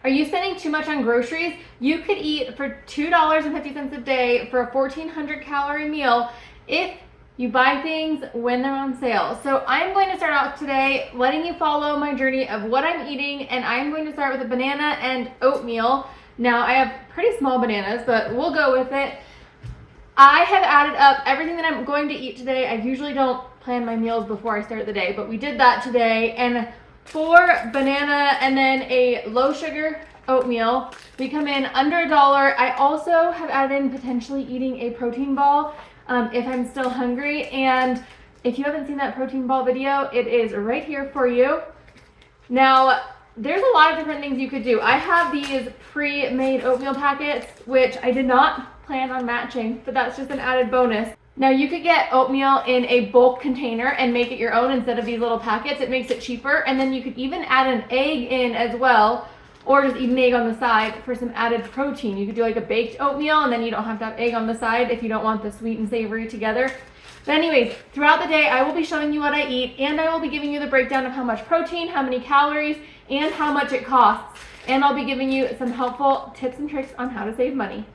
Are you spending too much on groceries? You could eat for $2.50 a day for a 1,400 calorie meal if you buy things when they're on sale. So I'm going to start out today letting you follow my journey of what I'm eating, and I'm going to start with a banana and oatmeal. Now I have pretty small bananas, but we'll go with it. I have added up everything that I'm going to eat today. I usually don't plan my meals before I start the day, but we did that today. And for banana and then a low sugar oatmeal, we come in under $1. I also have added in potentially eating a protein ball if I'm still hungry. And if you haven't seen that protein ball video, it is right here for you. Now, there's a lot of different things you could do. I have these pre-made oatmeal packets, which I did not plan on matching, but that's just an added bonus. Now you could get oatmeal in a bulk container and make it your own instead of these little packets. It makes it cheaper. And then you could even add an egg in as well, or just eat an egg on the side for some added protein. You could do like a baked oatmeal and then you don't have to have egg on the side if you don't want the sweet and savory together. But anyways, throughout the day, I will be showing you what I eat, and I will be giving you the breakdown of how much protein, how many calories, and how much it costs. And I'll be giving you some helpful tips and tricks on how to save money.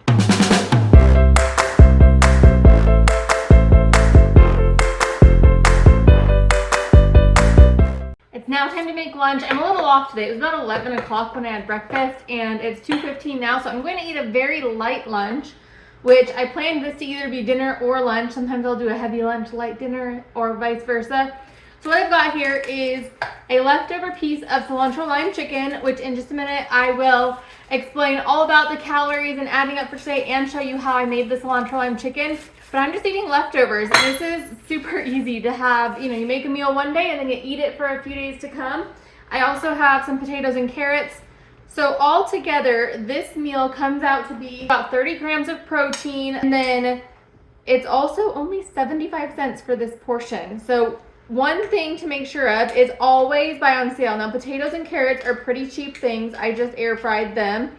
It's now time to make lunch. I'm a little off today. It was about 11 o'clock when I had breakfast, and it's 2:15 now, so I'm going to eat a very light lunch, which I planned this to either be dinner or lunch. Sometimes I'll do a heavy lunch, light dinner, or vice versa. So what I've got here is a leftover piece of cilantro lime chicken, which in just a minute I will explain all about the calories and adding up for today and show you how I made the cilantro lime chicken. But I'm just eating leftovers. This is super easy to have. You know, you make a meal one day and then you eat it for a few days to come. I also have some potatoes and carrots. So all together, this meal comes out to be about 30 grams of protein, and then it's also only 75 cents for this portion. So one thing to make sure of is always buy on sale. Now, potatoes and carrots are pretty cheap things. I just air fried them.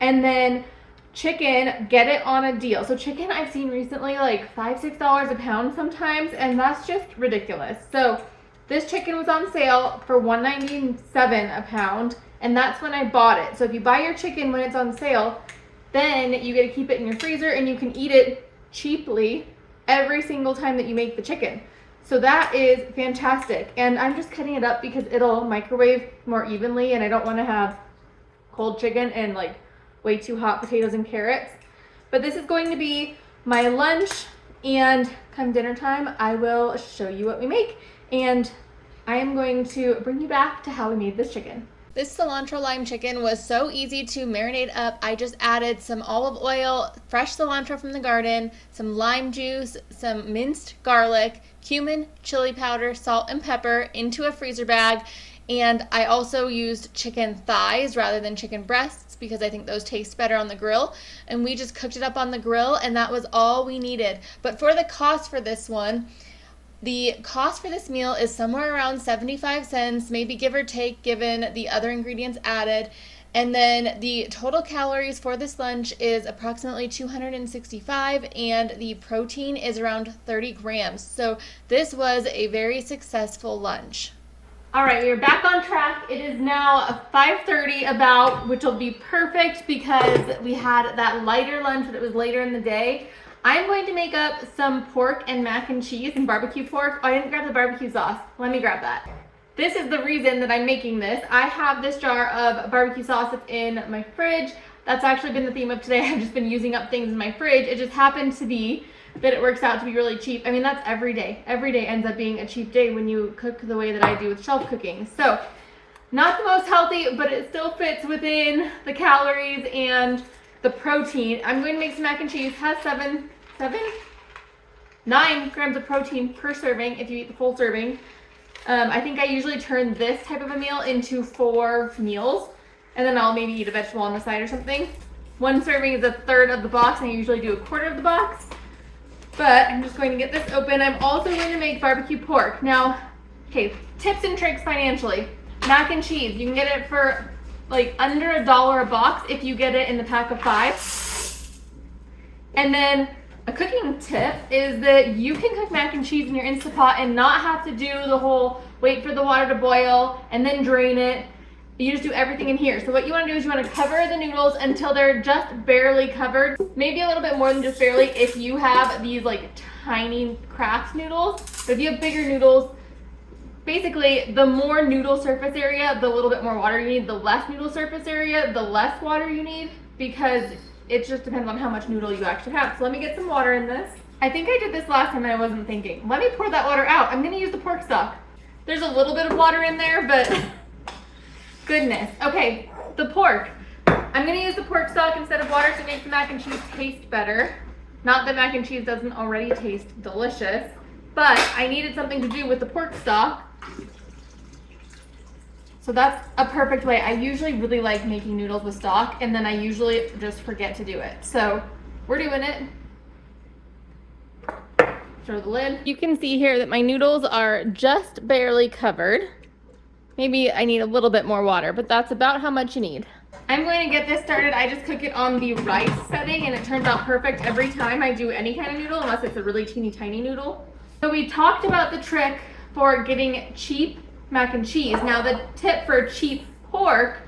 And then chicken, get it on a deal. So chicken I've seen recently like $5, $6 a pound sometimes, and that's just ridiculous. So this chicken was on sale for $1.97 a pound. And that's when I bought it. So if you buy your chicken when it's on sale, then you get to keep it in your freezer and you can eat it cheaply every single time that you make the chicken. So that is fantastic. And I'm just cutting it up because it'll microwave more evenly, and I don't want to have cold chicken and like way too hot potatoes and carrots. But this is going to be my lunch, and come dinner time, I will show you what we make. And I am going to bring you back to how we made this chicken. This cilantro lime chicken was so easy to marinate up. I just added some olive oil, fresh cilantro from the garden, some lime juice, some minced garlic, cumin, chili powder, salt, and pepper into a freezer bag. And I also used chicken thighs rather than chicken breasts because I think those taste better on the grill. And we just cooked it up on the grill, and that was all we needed. But for the cost for this one, the cost for this meal is somewhere around 75 cents, maybe give or take, given the other ingredients added. And then the total calories for this lunch is approximately 265, and the protein is around 30 grams. So this was a very successful lunch. All right, we're back on track. It is now 5:30 about, which will be perfect because we had that lighter lunch, but it was later in the day. I'm going to make up some pork and mac and cheese and barbecue pork. Oh, I didn't grab the barbecue sauce. Let me grab that. This is the reason that I'm making this. I have this jar of barbecue sauce that's in my fridge. That's actually been the theme of today. I've just been using up things in my fridge. It just happened to be that it works out to be really cheap. I mean, that's every day. Every day ends up being a cheap day when you cook the way that I do with shelf cooking. So, not the most healthy, but it still fits within the calories and the protein. I'm going to make some mac and cheese. Has 9 grams of protein per serving if you eat the full serving. I think I usually turn this type of a meal into 4 meals, and then I'll maybe eat a vegetable on the side or something. 1 serving is a third of the box, and I usually do a quarter of the box. But I'm just going to get this open. I'm also going to make barbecue pork. Now, okay, tips and tricks financially. Mac and cheese, you can get it for like under $1 a box if you get it in the pack of 5. And then a cooking tip is that you can cook mac and cheese in your Instapot and not have to do the whole wait for the water to boil and then drain it. You just do everything in here. So what you want to do is you want to cover the noodles until they're just barely covered. Maybe a little bit more than just barely if you have these like tiny Kraft noodles. But if you have bigger noodles, basically the more noodle surface area, the little bit more water you need. The less noodle surface area, the less water you need, because it just depends on how much noodle you actually have. So let me get some water in this. I think I did this last time and I wasn't thinking. Let me pour that water out. I'm gonna use the pork stock. There's a little bit of water in there, but goodness. Okay, the pork. I'm gonna use the pork stock instead of water to make the mac and cheese taste better. Not that mac and cheese doesn't already taste delicious, but I needed something to do with the pork stock. So that's a perfect way. I usually really like making noodles with stock, and then I usually just forget to do it. So we're doing it. Throw the lid. You can see here that my noodles are just barely covered. Maybe I need a little bit more water, but that's about how much you need. I'm going to get this started. I just cook it on the rice setting, and it turns out perfect every time I do any kind of noodle, unless it's a really teeny tiny noodle. So we talked about the trick for getting cheap mac and cheese. Now the tip for cheap pork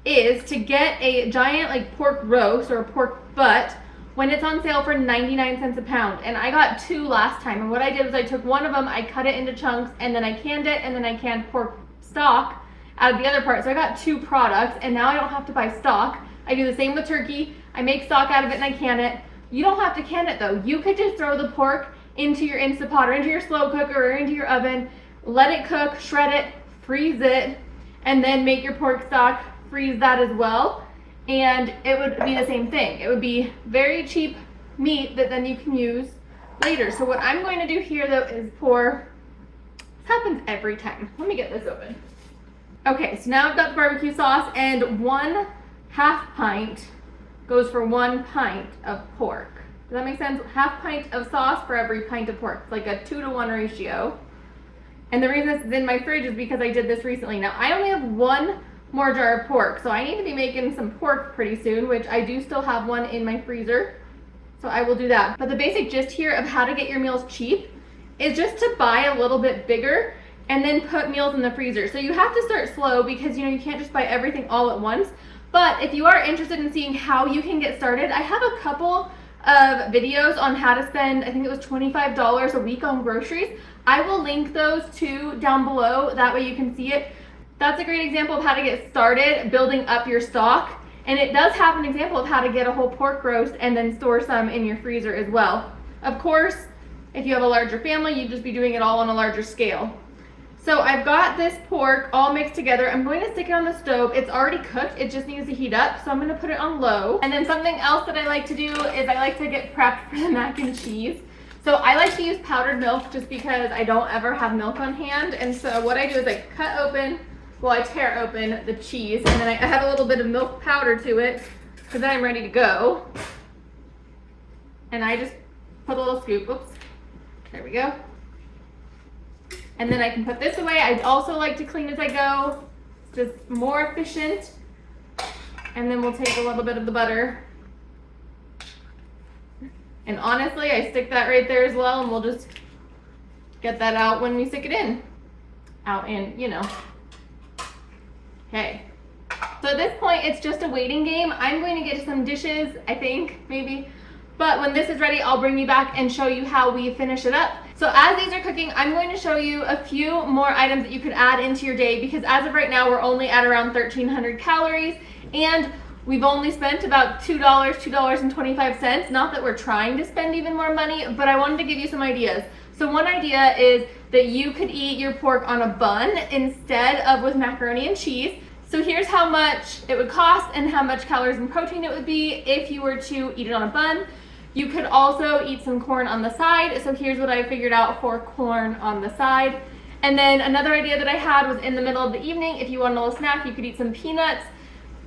is to get a giant like pork roast or a pork butt when it's on sale for 99 cents a pound. And I got 2 last time, and what I did was I took one of them, I cut it into chunks, and then I canned it, and then I canned pork stock out of the other part. So I got 2 products, and now I don't have to buy stock. I do the same with turkey. I make stock out of it and I can it. You don't have to can it though. You could just throw the pork into your Instapot or into your slow cooker or into your oven, let it cook, shred it, freeze it, and then make your pork stock, freeze that as well, and it would be the same thing. It would be very cheap meat that then you can use later. So what I'm going to do here though is pour, this happens every time. Let me get this open. Okay, so now I've got the barbecue sauce, and 1/2 pint goes for 1 pint of pork. Does that make sense? 1/2 pint of sauce for every pint of pork. It's like a 2-to-1 ratio. And the reason this is in my fridge is because I did this recently. Now I only have 1 more jar of pork, so I need to be making some pork pretty soon, which I do still have one in my freezer. So I will do that. But the basic gist here of how to get your meals cheap is just to buy a little bit bigger and then put meals in the freezer. So you have to start slow because you can't just buy everything all at once. But if you are interested in seeing how you can get started, I have a couple of videos on how to spend, I think it was $25 a week on groceries. I will link those too down below, that way you can see it. That's a great example of how to get started building up your stock, and it does have an example of how to get a whole pork roast and then store some in your freezer as well. Of course, if you have a larger family, you'd just be doing it all on a larger scale. So I've got this pork all mixed together. I'm going to stick it on the stove. It's already cooked, it just needs to heat up, so I'm going to put it on low. And then something else that I like to do is I like to get prepped for the mac and cheese. So I like to use powdered milk just because I don't ever have milk on hand. And so what I do is I tear open the cheese, and then I add a little bit of milk powder to it, because then I'm ready to go. And I just put a little scoop, oops, there we go. And then I can put this away. I also like to clean as I go. It's just more efficient. And then we'll take a little bit of the butter. And honestly, I stick that right there as well, and we'll just get that out when we stick it in. Out in, Okay. So at this point, it's just a waiting game. I'm going to get some dishes, I think, maybe. But when this is ready, I'll bring you back and show you how we finish it up. So as these are cooking, I'm going to show you a few more items that you could add into your day, because as of right now, we're only at around 1,300 calories, and we've only spent about $2, $2.25. Not that we're trying to spend even more money, but I wanted to give you some ideas. So one idea is that you could eat your pork on a bun instead of with macaroni and cheese. So here's how much it would cost and how much calories and protein it would be if you were to eat it on a bun. You could also eat some corn on the side. So here's what I figured out for corn on the side. And then another idea that I had was in the middle of the evening, if you want a little snack, you could eat some peanuts.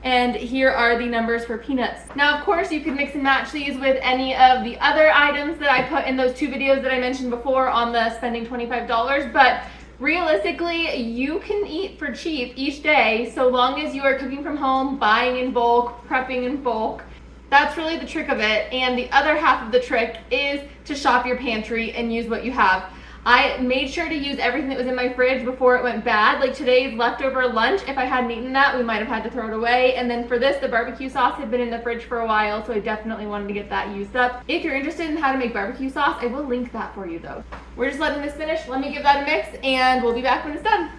And here are the numbers for peanuts. Now, of course, you could mix and match these with any of the other items that I put in those 2 videos that I mentioned before on the spending $25, but realistically, you can eat for cheap each day so long as you are cooking from home, buying in bulk, prepping in bulk. That's really the trick of it. And the other half of the trick is to shop your pantry and use what you have. I made sure to use everything that was in my fridge before it went bad. Like today's leftover lunch, if I hadn't eaten that, we might have had to throw it away. And then for this, the barbecue sauce had been in the fridge for a while, so I definitely wanted to get that used up. If you're interested in how to make barbecue sauce, I will link that for you though. We're just letting this finish. Let me give that a mix and we'll be back when it's done.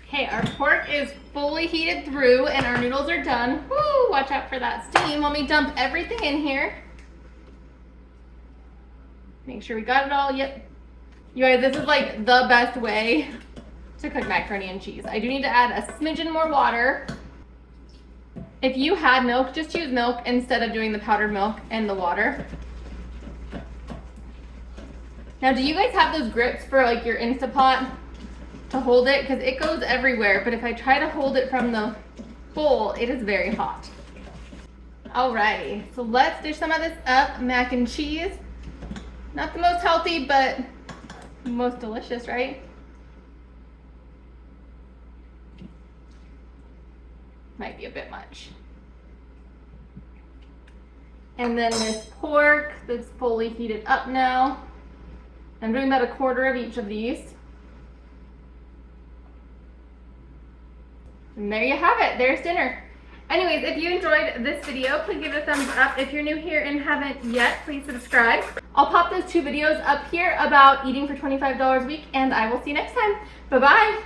Okay, our pork is fully heated through and our noodles are done. Woo, watch out for that steam. Let me dump everything in here. Make sure we got it all. Yep. You guys, this is like the best way to cook macaroni and cheese. I do need to add a smidgen more water. If you had milk, just use milk instead of doing the powdered milk and the water. Now, do you guys have those grips for like your Instapot to hold it? Because it goes everywhere, but if I try to hold it from the bowl, it is very hot. Alrighty, so let's dish some of this up. Mac and cheese. Not the most healthy, but most delicious, right? Might be a bit much. And then this pork that's fully heated up now. I'm doing about a quarter of each of these. And there you have it. There's dinner. Anyways, if you enjoyed this video, please give it a thumbs up. If you're new here and haven't yet, please subscribe. I'll pop those 2 videos up here about eating for $25 a week, and I will see you next time. Bye-bye.